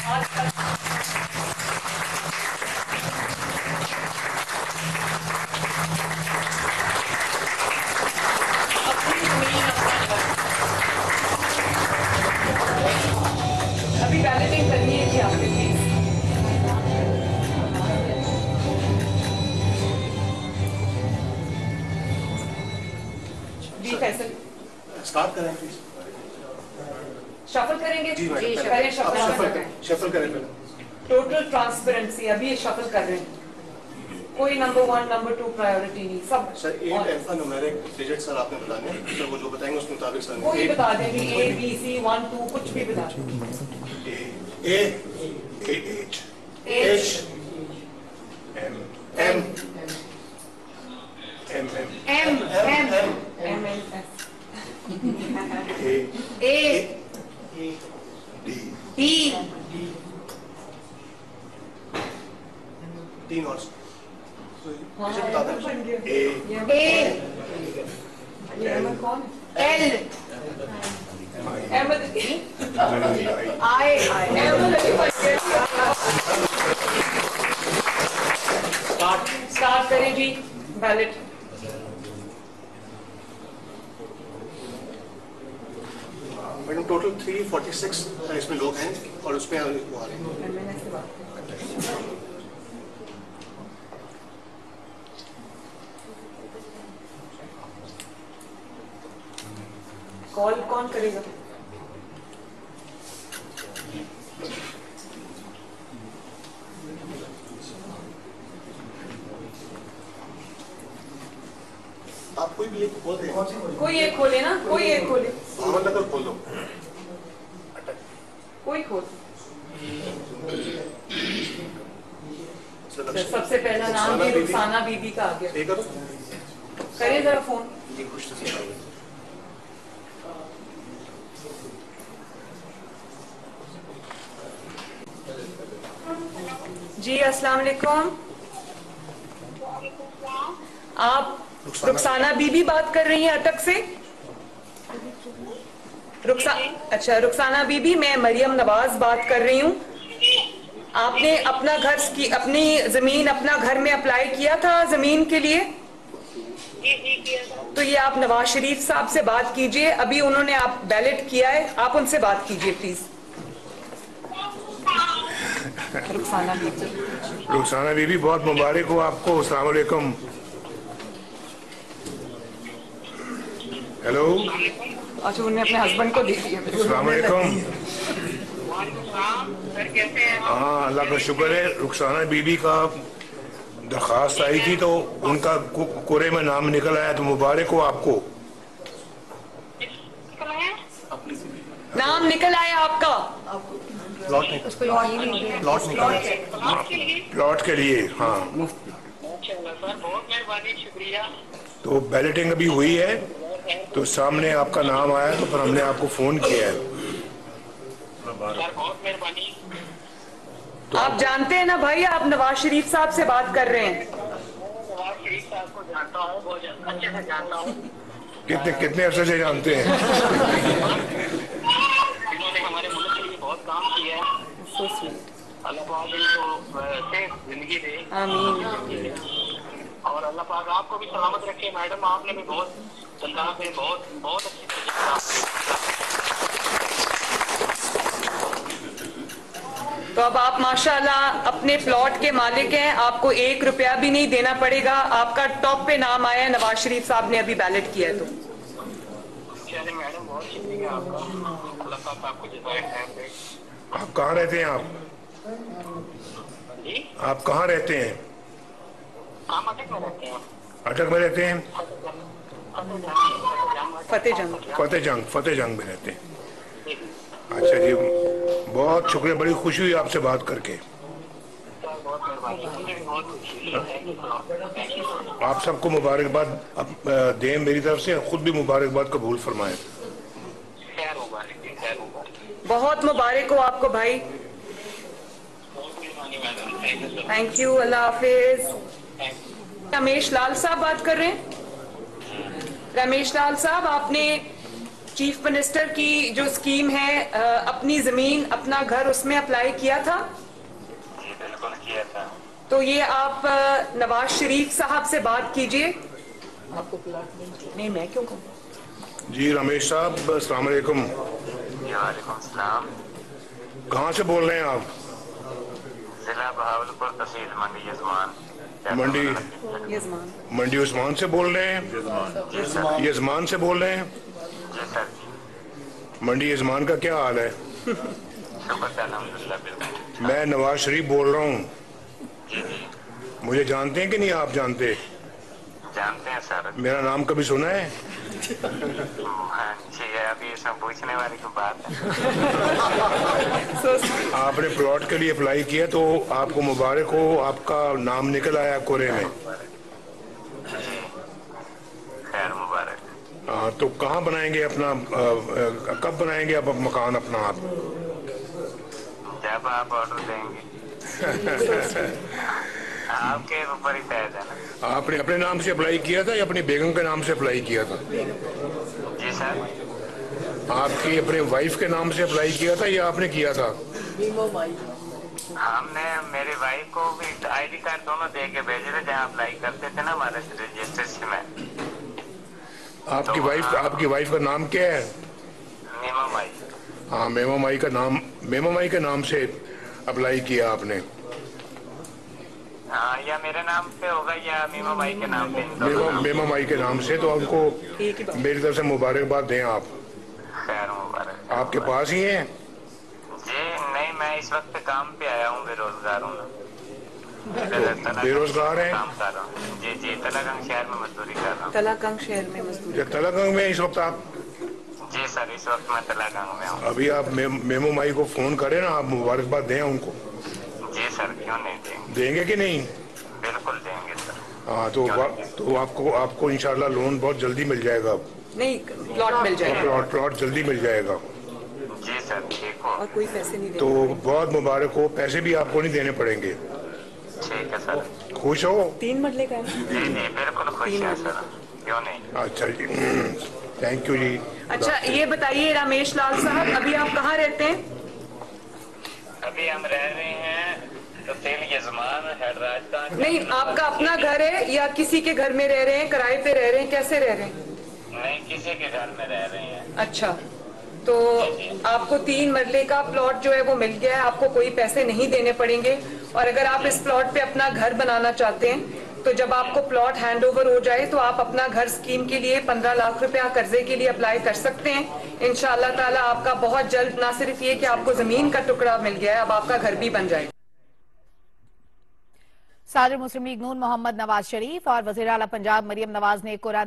अभी बैलेटिंग करनी है जी आपने प्लीज। जी फैसल स्टार्ट करें प्लीज। शफल करेंगे जी मैडम, करें शफल करें पहले। टोटल ट्रांसपेरेंसी अभी शफल कर रहे हैं, कोई नंबर 1 नंबर 2 प्रायोरिटी नहीं, सब sir 8 alpha numeric digit sir आपने बताने हैं, सर वो जो बताएंगे उसके मुताबिक सर कोई बता देंगे, A B C 1 2 कुछ भी बता देंगे। A H H M M M M M M N S A D D 3 और डिजिट बता दें। A ये कौन L M I स्टार्ट करें जी बैलेट। मैडम टोटल 346 इसमें लोग हैं और उसमें वो आ रहे हैं। कॉल कौन करेगा? आप कोई भी एक खोल दें। कोई एक खोले ना, कोई एक खोले, अहमद नगर खोल दो। कोई खोल। सबसे पहला नाम भी रुखसाना बीबी का आ गया। करें जरा फोन। जी अस्सलाम वालेकुम, आप रुखसाना बीबी बात कर रही हैं अटक से? अच्छा रुखसाना बीबी, मैं मरियम नवाज बात कर रही हूँ। आपने अपना घर की अपनी जमीन अपना घर में अप्लाई किया था जमीन के लिए? तो ये आप नवाज शरीफ साहब से बात कीजिए, अभी उन्होंने आप बैलेट किया है, आप उनसे बात कीजिए प्लीज। रुखसाना बीबी बहुत मुबारक हो आपको। अस्सलाम वालेकुम। हेलो, अच्छा उन्होंने अपने हस्बैंड को दे दिया। अस्सलाम वालेकुम। हाँ अल्लाह का शुक्र है। रुखसाना बीबी का दरख्वास्त आई थी तो उनका कोरे में नाम निकल आया, तो मुबारक हो आपको। नाम निकल आया आपका? प्लॉट के लिए। हाँ तो बैलेटिंग अभी हुई है तो सामने आपका नाम आया तो फिर हमने आपको फोन किया है। तो आप जानते हैं ना भाई, आप नवाज शरीफ साहब से बात कर रहे हैं। नवाज शरीफ साहब को जानता हूँ, बहुत अच्छे से जानता हूँ। कितने अरसे से जानते हैं? इन्होंने हमारे मुल्क के लिए बहुत काम किया है। अल्लाह पाक इनको सेफ जिंदगी दे। आमीन। और अल्लाह पाक आपको भी सलामत रखे। मैडम आपने भी बहुत पंजाब में बहुत अच्छी तो अब आप माशाल्लाह अपने प्लॉट के मालिक हैं, आपको 1 रुपया भी नहीं देना पड़ेगा। आपका टॉप पे नाम आया है, नवाज शरीफ साहब ने अभी बैलेट किया है। तो मैडम बहुत शुक्रिया आपका, अल्लाह पाक आपको जज़ाए खैर दे। आप कहाँ रहते हैं? आप कहाँ रहते हैं? हम अटक में रहते हैं। अटक में रहते हैं? फतेह जंग में रहते हैं। अच्छा जी, बहुत शुक्रिया, बड़ी खुशी हुई आपसे बात करके। आप सबको मुबारकबाद दें मेरी तरफ से, खुद भी मुबारकबाद कबूल फरमाएं। बहुत मुबारक हो आपको भाई। थैंक यू, अल्लाह हाफिज। रमेश लाल साहब बात कर रहे हैं। रमेश लाल साहब, आपने चीफ मिनिस्टर की जो स्कीम है अपनी जमीन अपना घर, उसमें अप्लाई किया था? जी बिल्कुल किया था। तो ये आप नवाज शरीफ साहब से बात कीजिए। आपको प्लाट नहीं, मैं क्यों कहूँ? जी रमेश साहब, अस्सलाम वालेकुम। वालेकुम सलाम। कहाँ से बोल रहे हैं आप? जिला बहावलपुर, तहसील मंडी यजमान। मंडी उस्मान से बोल रहे हैं? जी सर। यजमान से बोल रहे हैं? जी सर। मंडी यजमान का क्या हाल है? शुक्र अल्हम्दुलिल्लाह बिल्कुल। मैं नवाज शरीफ बोल रहा हूँ। जी जी मुझे जानते हैं कि नहीं आप जानते? जानते हैं सर। मेरा नाम कभी सुना है? हाँ जी, अभी इसमें पूछने वाली कोई बात है? आपने प्लॉट के लिए अप्लाई किया तो आपको मुबारक हो, आपका नाम निकल आया कोरे में। खैर मुबारक। हाँ, तो कहाँ बनाएंगे अपना, कब बनाएंगे आप मकान अपना? आप जब आप ऑर्डर देंगे। आपके ऊपर ही तय है ना। आपने अपने नाम से अप्लाई किया था या अपनी बेगम के नाम से अप्लाई किया था? जी सर। आपकी अपने वाइफ के नाम से अप्लाई किया था या आपने किया था? हमने मेरी वाइफ को भी आईडी कार्ड दोनों दे के भेजे थे, जहाँ अप्लाई करते थे ना हमारे रजिस्ट्रेशन में। आपकी वाइफ का नाम क्या है? मीमा माई। हाँ, मेमा माई के नाम से अप्लाई किया आपने? हाँ, या मेरे नाम पे होगा या मीमा माई के नाम पे। मेमा माई के नाम से। तो उनको मेरी तरफ से मुबारकबाद दें आप। खैर मुबारक। आपके पास ही हैं? जी नहीं, मैं इस वक्त काम पे आया हूँ, बेरोजगार हूँ। बेरोजगार हैं? काम कर रहा हूँ। जी जी, तलागंग शहर में मजदूरी कर रहा हूँ। तलागंग शहर में मजदूरी? तलागंग में इस वक्त आप? जी सर, इस वक्त मैं तलागंग में हूँ। अभी आप मेमो माई को फोन करें ना, आप मुबारकबाद दें उनको। जी सर, क्यों नहीं देंगे? देंगे कि नहीं? बिल्कुल देंगे सर। हाँ, तो आपको इंशाल्लाह लोन बहुत जल्दी मिल जाएगा। नहीं, प्लॉट मिल जाएगा। प्लॉट जल्दी मिल जाएगा। जी सर, ठीक हो। और कोई पैसे नहीं देगा। तो बहुत मुबारक हो, पैसे भी आपको नहीं देने पड़ेंगे। ठीक है सर। खुश हो? 3 मरले का है। जी जी बिल्कुल खुश है सर, क्यों नहीं। अच्छा जी, थैंक यू जी। अच्छा, ये बताइए रमेश लाल साहब, अभी आप कहाँ रहते हैं? अभी हम रह रहे हैं तहसील यजमान, हेड राजस्थान। नहीं, आपका अपना घर है या किसी के घर में रह रहे हैं, किराए पे रह रहे हैं, कैसे रह रहे हैं? नहीं, किसी के घर में रह रहे हैं। अच्छा, तो आपको 3 मरले का प्लॉट जो है वो मिल गया है, आपको कोई पैसे नहीं देने पड़ेंगे। और अगर आप इस प्लॉट पे अपना घर बनाना चाहते हैं तो जब आपको प्लॉट हैंड ओवर हो जाए तो आप अपना घर स्कीम के लिए 15 लाख रुपया कर्जे के लिए अप्लाई कर सकते हैं। इंशाअल्लाह ताला आपका बहुत जल्द, ना सिर्फ ये कि आपको जमीन का टुकड़ा मिल गया है, अब आपका घर भी बन जाएगा। सदर मुस्लिम लीग नून मोहम्मद नवाज शरीफ और वज़ीर आला पंजाब मरियम नवाज ने कुरान